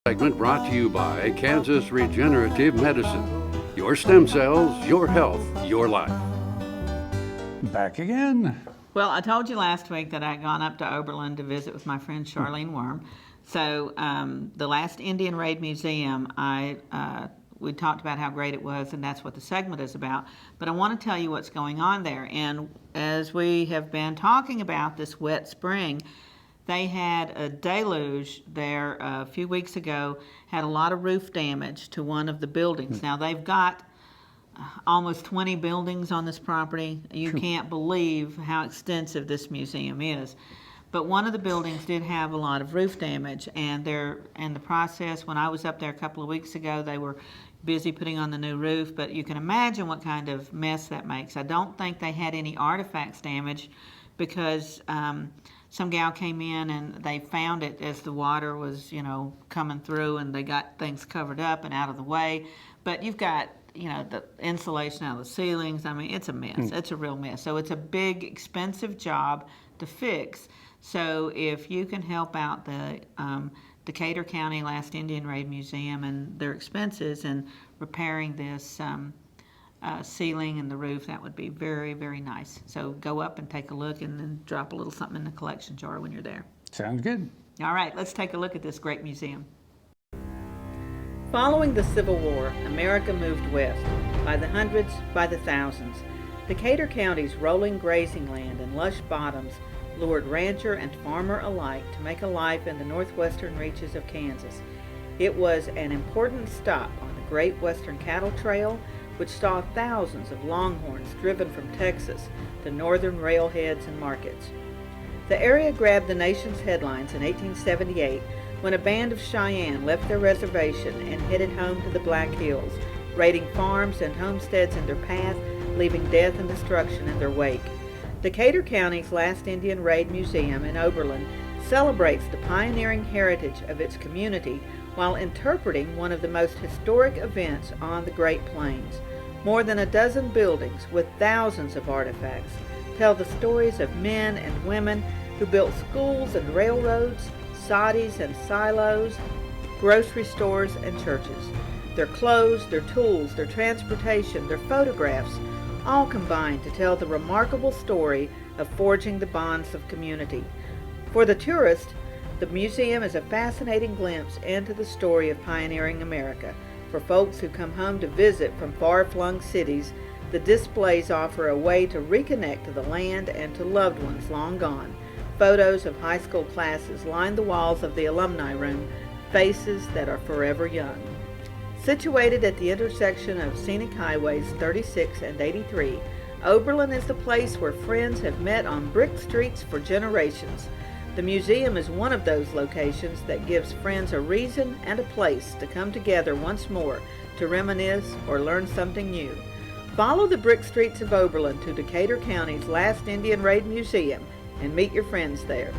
Segment brought to you by Kansas Regenerative Medicine. Your stem cells, your health, your life. Back again. Well, I told you last week that I had gone up to Oberlin to visit with my friend Sharleen Wurm. So the last Indian Raid Museum, we talked about how great it was, and that's what the segment is about. But I want to tell you what's going on there. And as we have been talking about this wet spring, they had a deluge there a few weeks ago, had a lot of roof damage to one of the buildings. Now they've got almost 20 buildings on this property. You can't believe how extensive this museum is. But one of the buildings did have a lot of roof damage, and they're in the process. When I was up there a couple of weeks ago, they were busy putting on the new roof, but you can imagine what kind of mess that makes. I don't think they had any artifacts damaged because some gal came in and they found it as the water was, coming through, and they got things covered up and out of the way. But you've got, the insulation out of the ceilings. I mean, it's a mess. It's a real mess. So it's a big, expensive job to fix. So if you can help out the Decatur County Last Indian Raid Museum and their expenses in repairing this ceiling and the roof, that would be very, very nice. So go up and take a look and then drop a little something in the collection jar when you're there. Sounds good. All right, let's take a look at this great museum. Following the Civil War, America moved west, by the hundreds, by the thousands. Decatur County's rolling grazing land and lush bottoms lured rancher and farmer alike to make a life in the northwestern reaches of Kansas. It was an important stop on the Great Western Cattle Trail, which saw thousands of longhorns driven from Texas to northern railheads and markets. The area grabbed the nation's headlines in 1878 when a band of Cheyenne left their reservation and headed home to the Black Hills, raiding farms and homesteads in their path, leaving death and destruction in their wake. Decatur County's Last Indian Raid Museum in Oberlin celebrates the pioneering heritage of its community while interpreting one of the most historic events on the Great Plains. More than a dozen buildings with thousands of artifacts tell the stories of men and women who built schools and railroads, soddies and silos, grocery stores and churches. Their clothes, their tools, their transportation, their photographs, all combine to tell the remarkable story of forging the bonds of community. For the tourist, the museum is a fascinating glimpse into the story of pioneering America. For folks who come home to visit from far-flung cities, the displays offer a way to reconnect to the land and to loved ones long gone. Photos of high school classes line the walls of the Alumni Room, faces that are forever young. Situated at the intersection of scenic highways 36 and 83, Oberlin is the place where friends have met on brick streets for generations. The museum is one of those locations that gives friends a reason and a place to come together once more to reminisce or learn something new. Follow the brick streets of Oberlin to Decatur County's Last Indian Raid Museum and meet your friends there.